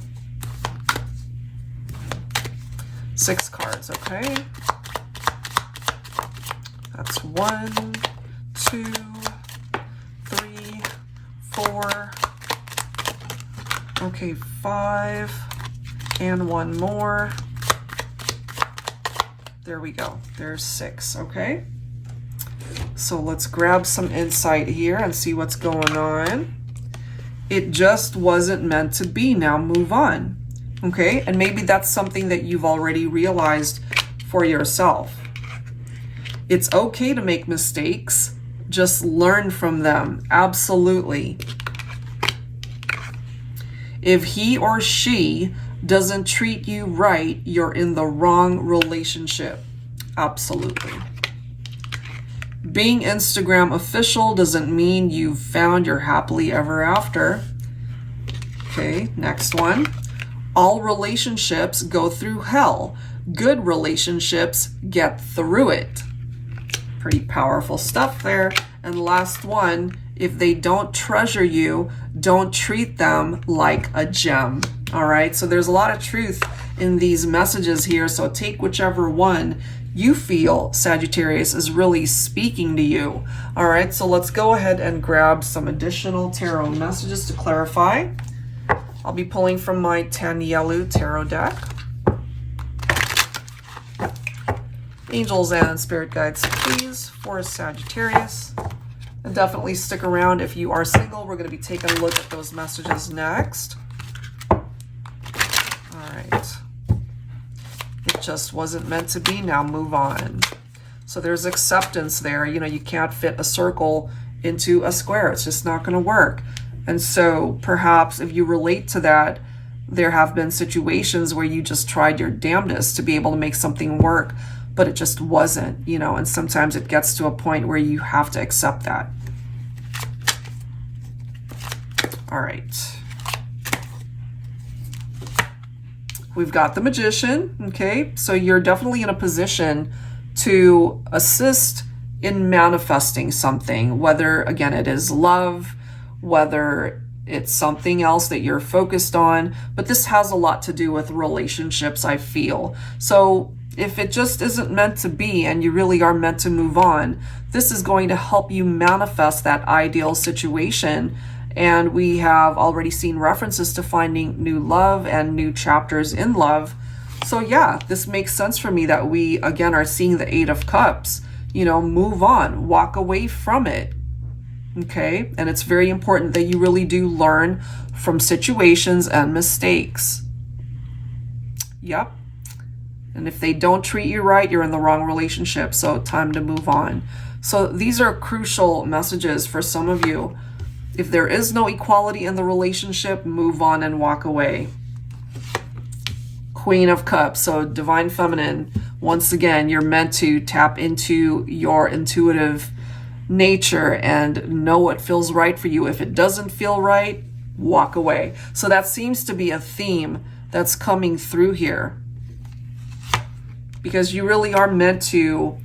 6 cards, okay? That's 1, 2, 3, 4. Okay, 5. And 1 more. There we go. There's 6, okay? So let's grab some insight here and see what's going on. It just wasn't meant to be. Now move on. Okay? And maybe that's something that you've already realized for yourself. It's okay to make mistakes. Just learn from them. Absolutely. If he or she doesn't treat you right, you're in the wrong relationship. Absolutely. Being Instagram official doesn't mean you've found your happily ever after. Okay, next one. All relationships go through hell. Good relationships get through it. Pretty powerful stuff there. And last one If they don't treasure you, don't treat them like a gem. All right, so there's a lot of truth in these messages here. So take whichever one you feel, Sagittarius, is really speaking to you. All right, so let's go ahead and grab some additional tarot messages to clarify. I'll be pulling from my Tanyelu tarot deck. Angels and spirit guides, please, for Sagittarius. And definitely stick around if you are single. We're going to be taking a look at those messages next. All right. It just wasn't meant to be. Now move on. So there's acceptance there. You know, you can't fit a circle into a square. It's just not going to work. And so perhaps if you relate to that, there have been situations where you just tried your damnedest to be able to make something work, but it just wasn't, you know, and sometimes it gets to a point where you have to accept that. All right. We've got the Magician, okay? So you're definitely in a position to assist in manifesting something, whether, again, it is love, whether it's something else that you're focused on, but this has a lot to do with relationships, I feel. So if it just isn't meant to be and you really are meant to move on, this is going to help you manifest that ideal situation. And we have already seen references to finding new love and new chapters in love. So yeah, this makes sense for me that we, again, are seeing the Eight of Cups. You know, move on, walk away from it. Okay, and it's very important that you really do learn from situations and mistakes. Yep. And if they don't treat you right, you're in the wrong relationship. So time to move on. So these are crucial messages for some of you. If there is no equality in the relationship, move on and walk away. Queen of Cups, so Divine Feminine. Once again, you're meant to tap into your intuitive nature and know what feels right for you. If it doesn't feel right, walk away. So that seems to be a theme that's coming through here, because you really are meant to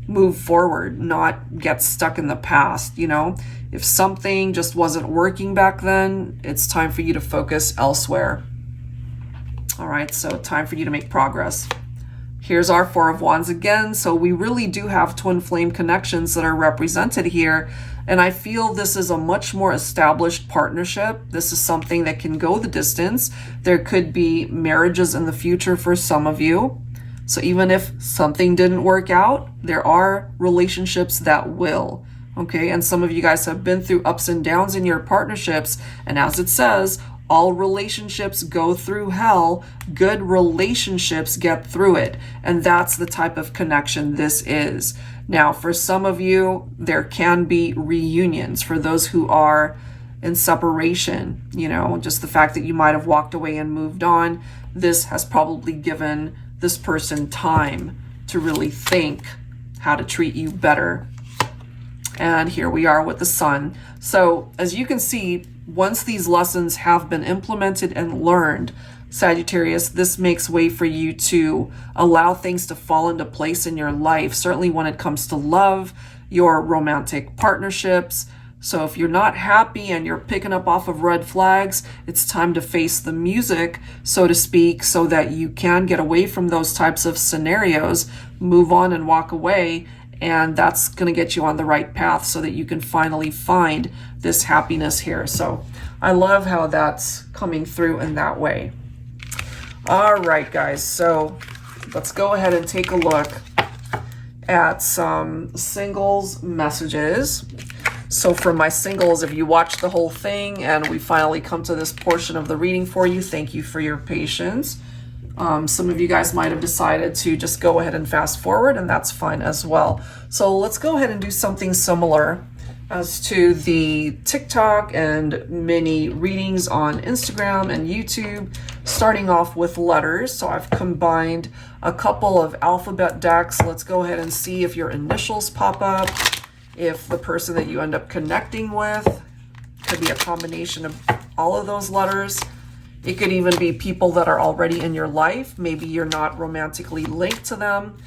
move forward, not get stuck in the past. You know, if something just wasn't working back then, it's time for you to focus elsewhere. All right, so time for you to make progress. Here's our Four of Wands again. So we really do have twin flame connections that are represented here. And I feel this is a much more established partnership. This is something that can go the distance. There could be marriages in the future for some of you. So even if something didn't work out, there are relationships that will. Okay, and some of you guys have been through ups and downs in your partnerships. And as it says, all relationships go through hell. Good relationships get through it. And that's the type of connection this is. Now, for some of you, there can be reunions. For those who are in separation, you know, just the fact that you might have walked away and moved on, this has probably given this person time to really think how to treat you better. And here we are with the Sun. So as you can see, once these lessons have been implemented and learned, Sagittarius, this makes way for you to allow things to fall into place in your life, certainly when it comes to love, your romantic partnerships. So if you're not happy and you're picking up off of red flags, it's time to face the music, so to speak, so that you can get away from those types of scenarios, move on and walk away. And that's going to get you on the right path so that you can finally find this happiness here. So I love how that's coming through in that way. All right, guys. So let's go ahead and take a look at some singles messages. So for my singles, if you watched the whole thing and we finally come to this portion of the reading for you, thank you for your patience. Some of you guys might have decided to just go ahead and fast forward, and that's fine as well. So let's go ahead and do something similar as to the TikTok and mini readings on Instagram and YouTube, starting off with letters. So I've combined a couple of alphabet decks. Let's go ahead and see if your initials pop up, if the person that you end up connecting with could be a combination of all of those letters. It could even be people that are already in your life. Maybe you're not romantically linked to them.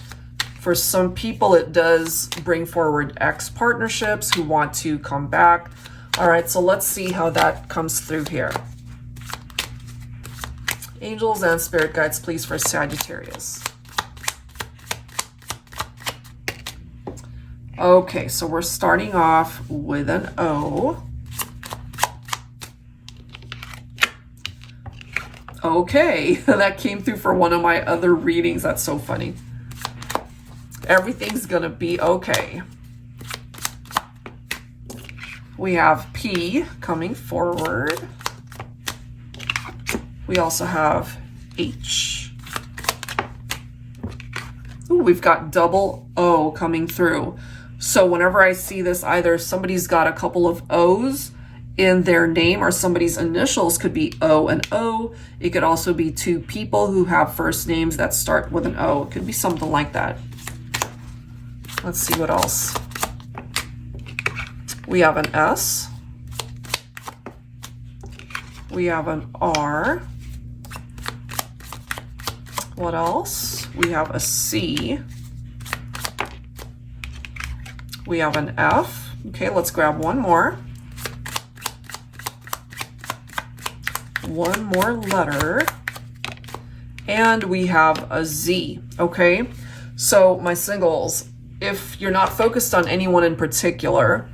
For some people, it does bring forward ex-partnerships who want to come back. All right, so let's see how that comes through here. Angels and spirit guides, please, for Sagittarius. Okay, so we're starting off with an O. Okay, that came through for one of my other readings. That's so funny. Everything's gonna be okay. We have P coming forward. We also have H. Ooh, we've got double O coming through. So whenever I see this, either somebody's got a couple of O's in their name, or somebody's initials could be O and O. It could also be two people who have first names that start with an O. It could be something like that. Let's see what else. We have an S. We have an R. What else? We have a C. We have an F. Okay, let's grab one more. One more letter. And we have a Z. Okay, so my singles, if you're not focused on anyone in particular,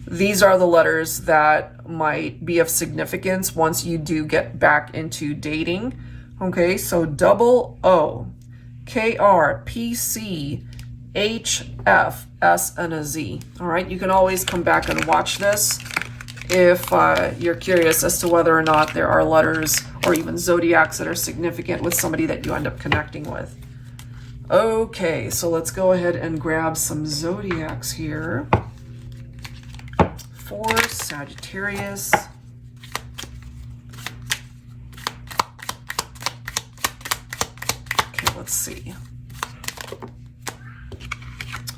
these are the letters that might be of significance once you do get back into dating. Okay, so double O, K, R, P, C, H, F, S, and a Z. All right, you can always come back and watch this if you're curious as to whether or not there are letters or even zodiacs that are significant with somebody that you end up connecting with. Okay, so let's go ahead and grab some zodiacs here for Sagittarius. Okay, let's see.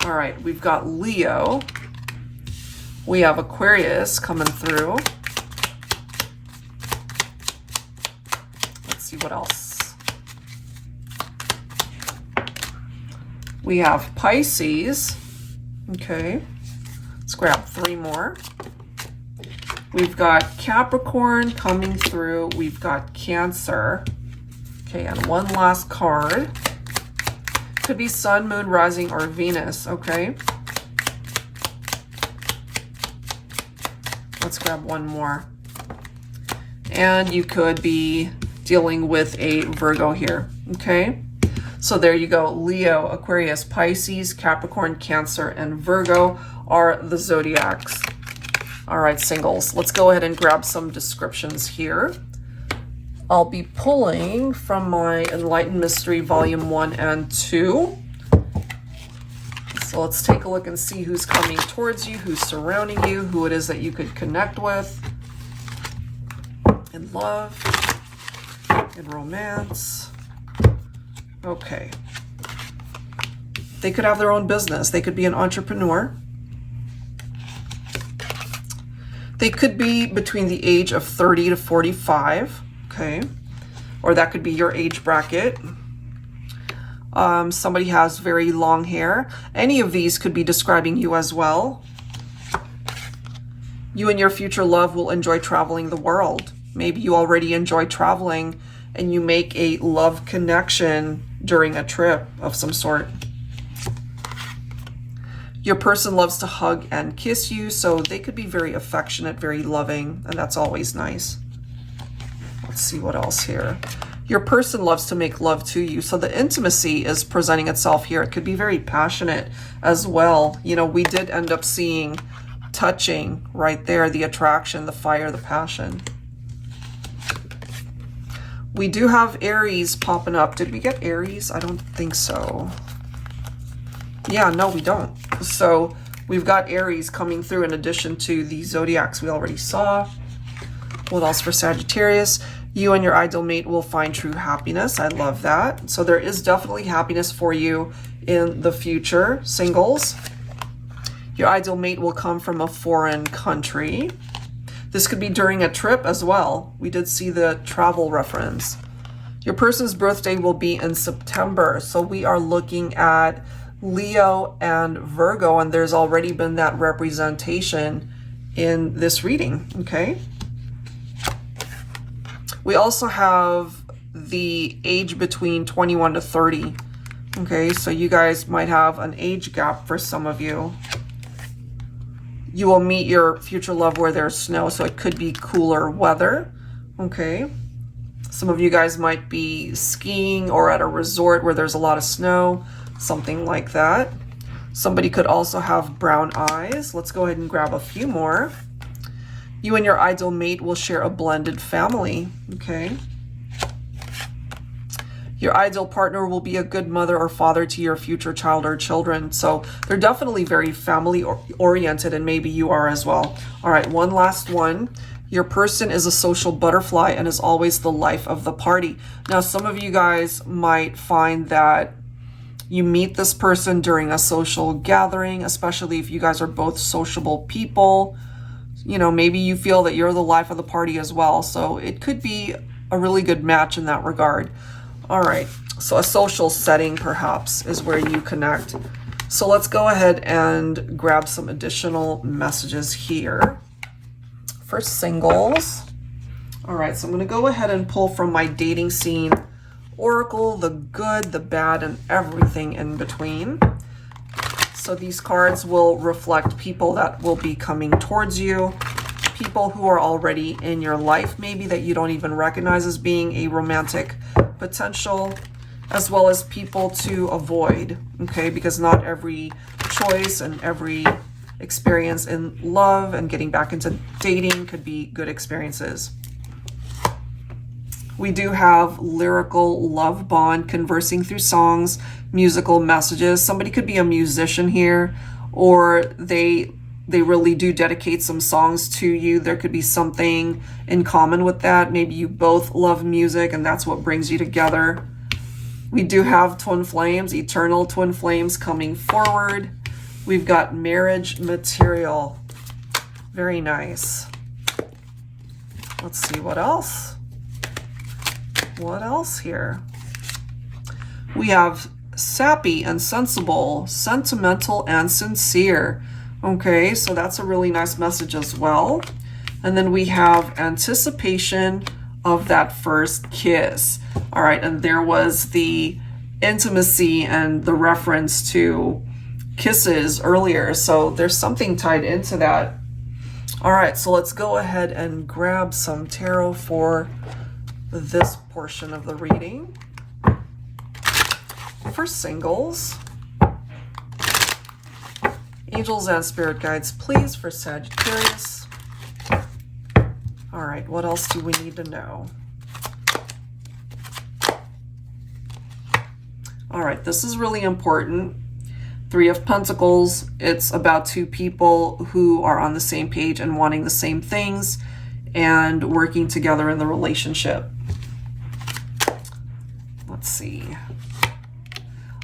All right, we've got Leo. We have Aquarius coming through. Let's see what else. We have Pisces. Okay, let's grab three more. We've got Capricorn coming through. We've got Cancer. Okay, and one last card. Could be Sun, Moon, Rising, or Venus. Okay. Let's grab one more. And you could be dealing with a Virgo here. Okay. So there you go. Leo, Aquarius, Pisces, Capricorn, Cancer, and Virgo are the zodiacs. All right, singles. Let's go ahead and grab some descriptions here. I'll be pulling from my Enlightened Mystery Volume 1 and 2. So let's take a look and see who's coming towards you, who's surrounding you, who it is that you could connect with in love, in romance. Okay. They could have their own business. They could be an entrepreneur. They could be between the age of 30 to 45. Okay, or that could be your age bracket. Somebody has very long hair. Any of these could be describing you as well. You and your future love will enjoy traveling the world. Maybe you already enjoy traveling and you make a love connection during a trip of some sort. Your person loves to hug and kiss you, so they could be very affectionate, very loving, and that's always nice. Let's see what else here. Your person loves to make love to you. So the intimacy is presenting itself here. It could be very passionate as well. You know, we did end up seeing touching right there, the attraction, the fire, the passion. We do have Aries popping up. Did we get Aries? I don't think so. Yeah, no, we don't. So we've got Aries coming through in addition to the zodiacs we already saw. What else for Sagittarius? You and your ideal mate will find true happiness. I love that. So there is definitely happiness for you in the future, singles. Your ideal mate will come from a foreign country. This could be during a trip as well. We did see the travel reference. Your person's birthday will be in September. So we are looking at Leo and Virgo, and there's already been that representation in this reading, okay? We also have the age between 21 to 30. Okay, so you guys might have an age gap for some of you. You will meet your future love where there's snow, so it could be cooler weather. Okay. Some of you guys might be skiing or at a resort where there's a lot of snow, something like that. Somebody could also have brown eyes. Let's go ahead and grab a few more. You and your ideal mate will share a blended family. Okay. Your ideal partner will be a good mother or father to your future child or children. So they're definitely very family oriented, and maybe you are as well. All right, one last one. Your person is a social butterfly and is always the life of the party. Now, some of you guys might find that you meet this person during a social gathering, especially if you guys are both sociable people. You know, maybe you feel that you're the life of the party as well. So it could be a really good match in that regard. All right, so a social setting perhaps is where you connect. So let's go ahead and grab some additional messages here. For singles. All right, so I'm going to go ahead and pull from my dating scene oracle, the good, the bad, and everything in between. So these cards will reflect people that will be coming towards you, people who are already in your life, maybe that you don't even recognize as being a romantic potential, as well as people to avoid, okay? Because not every choice and every experience in love and getting back into dating could be good experiences. We do have lyrical love bond, conversing through songs, musical messages. Somebody could be a musician here, or they really do dedicate some songs to you. There could be something in common with that. Maybe you both love music and that's what brings you together. We do have twin flames, eternal twin flames coming forward. We've got marriage material. Very nice. Let's see what else. What else here? We have sappy and sensible, sentimental and sincere. Okay, so that's a really nice message as well. And then we have anticipation of that first kiss. All right, and there was the intimacy and the reference to kisses earlier. So there's something tied into that. All right, so let's go ahead and grab some tarot for this portion of the reading. For singles, angels and spirit guides, please, for Sagittarius. All right, what else do we need to know? All right, this is really important. Three of Pentacles, it's about two people who are on the same page and wanting the same things and working together in the relationship. Let's see.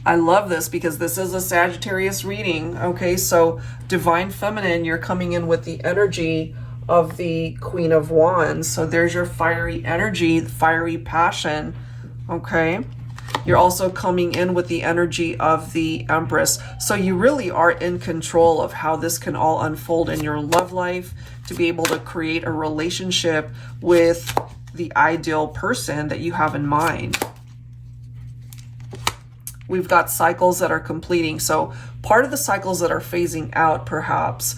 I love this because this is a Sagittarius reading. Okay, so Divine Feminine, you're coming in with the energy of the Queen of Wands. So there's your fiery energy, fiery passion. Okay. You're also coming in with the energy of the Empress. So you really are in control of how this can all unfold in your love life, to be able to create a relationship with the ideal person that you have in mind. We've got cycles that are completing. So part of the cycles that are phasing out perhaps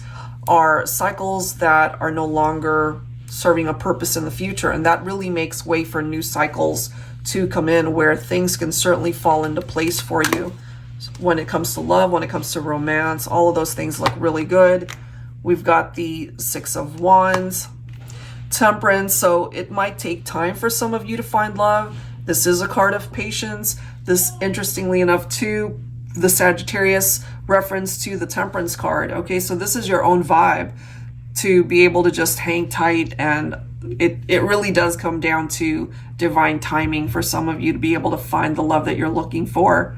are cycles that are no longer serving a purpose in the future. And that really makes way for new cycles to come in where things can certainly fall into place for you. When it comes to love, when it comes to romance, all of those things look really good. We've got the Six of Wands, Temperance. So it might take time for some of you to find love. This is a card of patience. This, interestingly enough, too, the Sagittarius reference to the Temperance card. Okay, so this is your own vibe to be able to just hang tight, and it really does come down to divine timing for some of you to be able to find the love that you're looking for.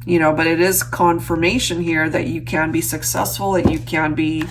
You know, but it is confirmation here that you can be successful, that you can be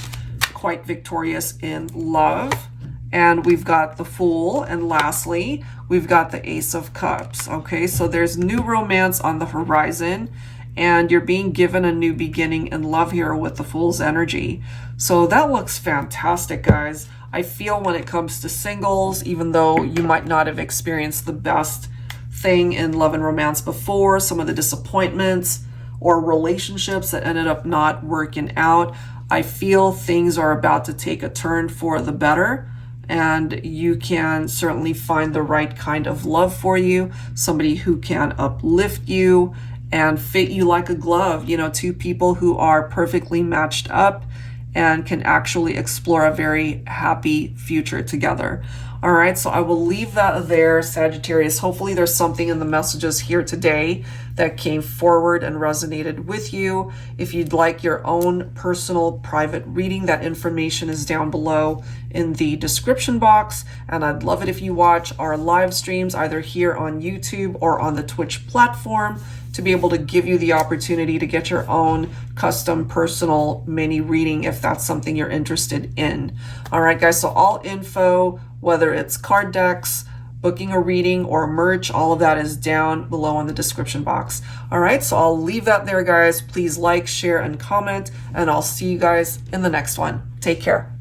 quite victorious in love. And we've got the Fool, and lastly, we've got the Ace of Cups. Okay, so there's new romance on the horizon, and you're being given a new beginning in love here with the Fool's energy. So that looks fantastic, guys. I feel when it comes to singles, even though you might not have experienced the best thing in love and romance before, some of the disappointments or relationships that ended up not working out, I feel things are about to take a turn for the better, and you can certainly find the right kind of love for you, somebody who can uplift you and fit you like a glove, you know, two people who are perfectly matched up and can actually explore a very happy future together. All right, so I will leave that there, Sagittarius. Hopefully there's something in the messages here today that came forward and resonated with you. If you'd like your own personal private reading, that information is down below in the description box. And I'd love it if you watch our live streams either here on YouTube or on the Twitch platform, to be able to give you the opportunity to get your own custom personal mini reading if that's something you're interested in. All right, guys, so all info, whether it's card decks, booking a reading, or merch, all of that is down below in the description box. All right, so I'll leave that there, guys. Please like, share, and comment, and I'll see you guys in the next one. Take care.